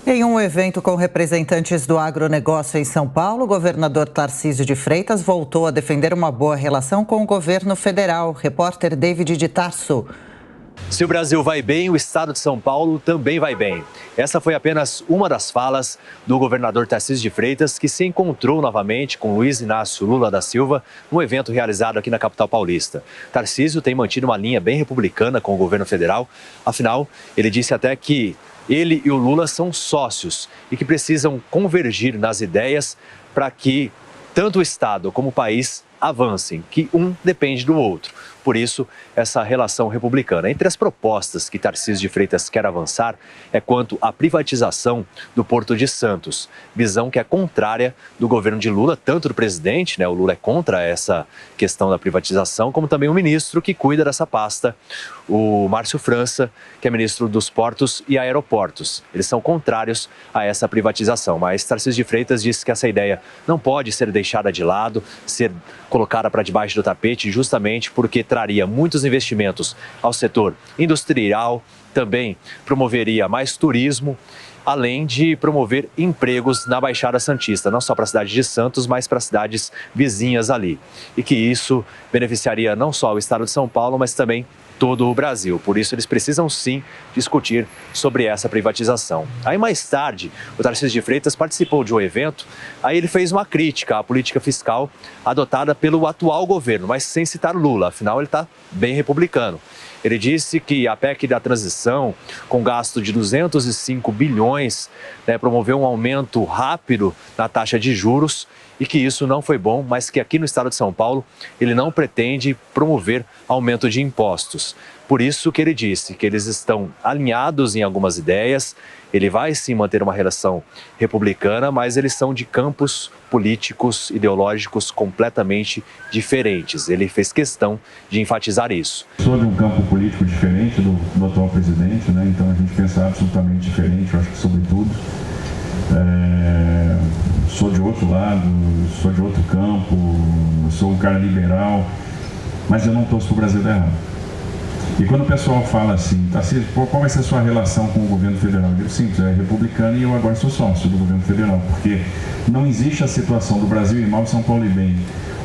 Em um evento com representantes do agronegócio em São Paulo, o governador Tarcísio de Freitas voltou a defender uma boa relação com o governo federal. Repórter David de Tarso. Se o Brasil vai bem, o estado de São Paulo também vai bem. Essa foi apenas uma das falas do governador Tarcísio de Freitas, que se encontrou novamente com Luiz Inácio Lula da Silva num evento realizado aqui na capital paulista. Tarcísio tem mantido uma linha bem republicana com o governo federal. Afinal, ele disse até que ele e o Lula são sócios e que precisam convergir nas ideias para que tanto o estado como o país avancem, que um depende do outro. Por isso, essa relação republicana. Entre as propostas que Tarcísio de Freitas quer avançar é quanto à privatização do Porto de Santos, visão que é contrária do governo de Lula, tanto do presidente, o Lula é contra essa questão da privatização, como também o ministro que cuida dessa pasta, o Márcio França, que é ministro dos Portos e Aeroportos. Eles são contrários a essa privatização, mas Tarcísio de Freitas disse que essa ideia não pode ser deixada de lado, ser colocada para debaixo do tapete, justamente porque traria muitos investimentos ao setor industrial, também promoveria mais turismo, além de promover empregos na Baixada Santista, não só para a cidade de Santos, mas para cidades vizinhas ali. E que isso beneficiaria não só o estado de São Paulo, mas também todo o Brasil. Por isso, eles precisam sim discutir sobre essa privatização. Aí, mais tarde, o Tarcísio de Freitas participou de um evento, aí ele fez uma crítica à política fiscal adotada pelo atual governo, mas sem citar Lula, afinal ele está bem republicano. Ele disse que a PEC da transição, com gasto de 205 bilhões, promoveu um aumento rápido na taxa de juros e que isso não foi bom, mas que aqui no estado de São Paulo ele não pretende promover aumento de impostos. Por isso que ele disse que eles estão alinhados em algumas ideias, ele vai sim manter uma relação republicana, mas eles são de campos políticos, ideológicos completamente diferentes. Ele fez questão de enfatizar isso. Sou de um campo político diferente do atual presidente, então a gente pensa absolutamente diferente, eu acho que sobretudo. Sou de outro lado, sou de outro campo, sou um cara liberal, mas eu não torço para o Brasil dar errado. E quando o pessoal fala assim, Tarcísio, qual vai ser a sua relação com o governo federal? Eu digo, simples, é republicano e eu agora sou sócio do governo federal, porque não existe a situação do Brasil ir mal, São Paulo ir bem,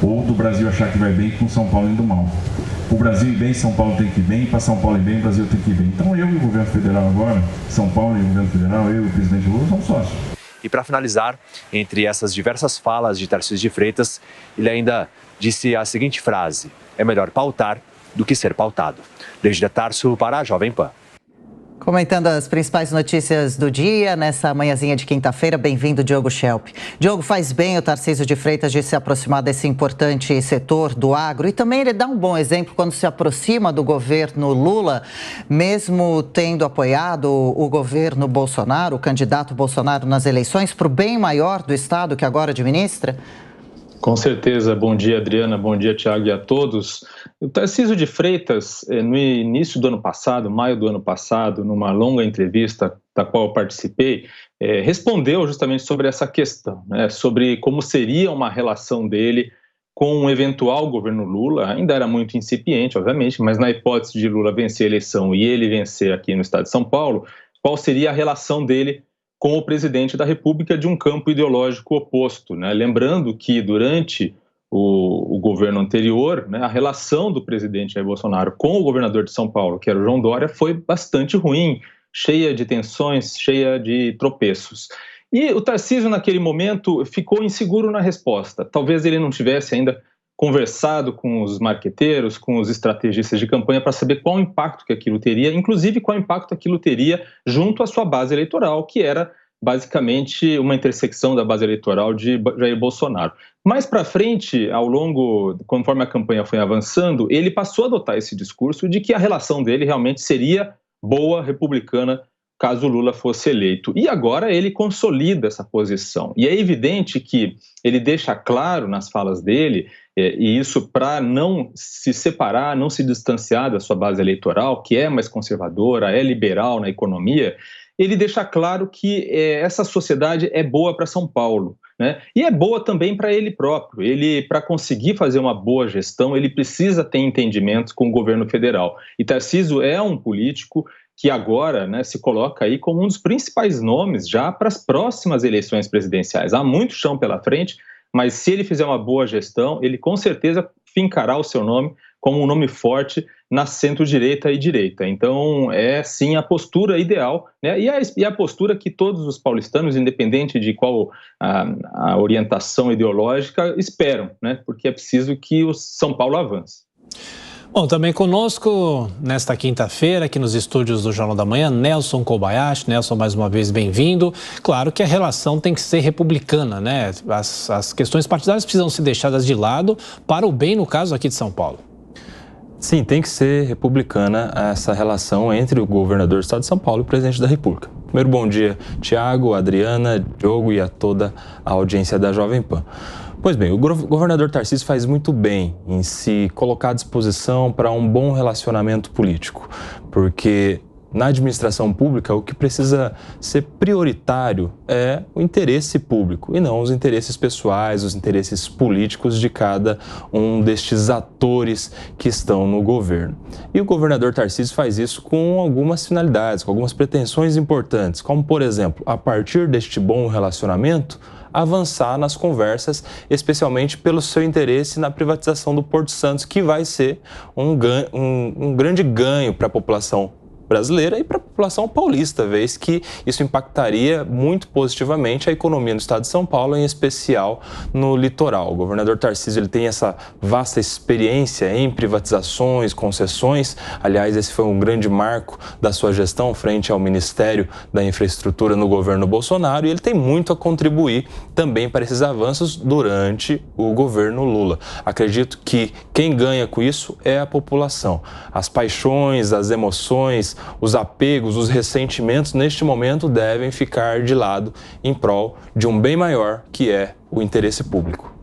ou do Brasil achar que vai bem com São Paulo indo mal. O Brasil ir bem, São Paulo tem que ir bem, para São Paulo ir bem, o Brasil tem que ir bem. Então eu e o governo federal agora, São Paulo e o governo federal, eu e o presidente Lula somos sócios. E para finalizar, entre essas diversas falas de Tarcísio de Freitas, ele ainda disse a seguinte frase: é melhor pautar do que ser pautado. Desde Tarso para a Jovem Pan. Comentando as principais notícias do dia, nessa manhãzinha de quinta-feira, bem-vindo, Diogo Schelp. Diogo, faz bem o Tarcísio de Freitas de se aproximar desse importante setor do agro e também ele dá um bom exemplo quando se aproxima do governo Lula, mesmo tendo apoiado o governo Bolsonaro, o candidato Bolsonaro nas eleições, para o bem maior do Estado que agora administra? Com certeza. Bom dia, Adriana. Bom dia, Tiago, e a todos. O Tarcísio de Freitas, no início do ano passado, maio do ano passado, numa longa entrevista da qual eu participei, respondeu justamente sobre essa questão, sobre como seria uma relação dele com um eventual governo Lula. Ainda era muito incipiente, obviamente, mas na hipótese de Lula vencer a eleição e ele vencer aqui no estado de São Paulo, qual seria a relação dele com o presidente da República de um campo ideológico oposto, Lembrando que durante o governo anterior, a relação do presidente Jair Bolsonaro com o governador de São Paulo, que era o João Dória, foi bastante ruim, cheia de tensões, cheia de tropeços. E o Tarcísio, naquele momento, ficou inseguro na resposta. Talvez ele não tivesse ainda conversado com os marqueteiros, com os estrategistas de campanha para saber qual impacto que aquilo teria, inclusive qual impacto aquilo teria junto à sua base eleitoral, que era basicamente uma intersecção da base eleitoral de Jair Bolsonaro. Mais para frente, conforme a campanha foi avançando, ele passou a adotar esse discurso de que a relação dele realmente seria boa, republicana, caso Lula fosse eleito. E agora ele consolida essa posição. E é evidente que ele deixa claro nas falas dele, e isso para não se separar, não se distanciar da sua base eleitoral, que é mais conservadora, é liberal na economia, ele deixa claro que essa sociedade é boa para São Paulo, e é boa também para ele próprio. Ele, para conseguir fazer uma boa gestão, ele precisa ter entendimentos com o governo federal. E Tarcísio é um político que agora, né, se coloca aí como um dos principais nomes já para as próximas eleições presidenciais. Há muito chão pela frente, mas se ele fizer uma boa gestão, ele com certeza fincará o seu nome como um nome forte na centro-direita e direita. Então, é sim a postura ideal, né? E a postura que todos os paulistanos, independente de qual a orientação ideológica, esperam, né? Porque é preciso que o São Paulo avance. Bom, também conosco nesta quinta-feira, aqui nos estúdios do Jornal da Manhã, Nelson Kobayashi. Nelson, mais uma vez, bem-vindo. Claro que a relação tem que ser republicana, né? As questões partidárias precisam ser deixadas de lado para o bem, no caso aqui de São Paulo. Sim, tem que ser republicana essa relação entre o governador do estado de São Paulo e o presidente da República. Primeiro, bom dia, Tiago, Adriana, Diogo e a toda a audiência da Jovem Pan. Pois bem, o governador Tarcísio faz muito bem em se colocar à disposição para um bom relacionamento político, porque na administração pública o que precisa ser prioritário é o interesse público e não os interesses pessoais, os interesses políticos de cada um destes atores que estão no governo. E o governador Tarcísio faz isso com algumas finalidades, com algumas pretensões importantes, como, por exemplo, a partir deste bom relacionamento, avançar nas conversas, especialmente pelo seu interesse na privatização do Porto Santos, que vai ser um grande ganho para a população brasileira e para a população paulista, vez que isso impactaria muito positivamente a economia no estado de São Paulo, em especial no litoral. O governador Tarcísio ele tem essa vasta experiência em privatizações, concessões. Aliás, esse foi um grande marco da sua gestão frente ao Ministério da Infraestrutura no governo Bolsonaro, e ele tem muito a contribuir também para esses avanços durante o governo Lula. Acredito que quem ganha com isso é a população. As paixões, as emoções, os apegos, os ressentimentos, neste momento, devem ficar de lado em prol de um bem maior, que é o interesse público.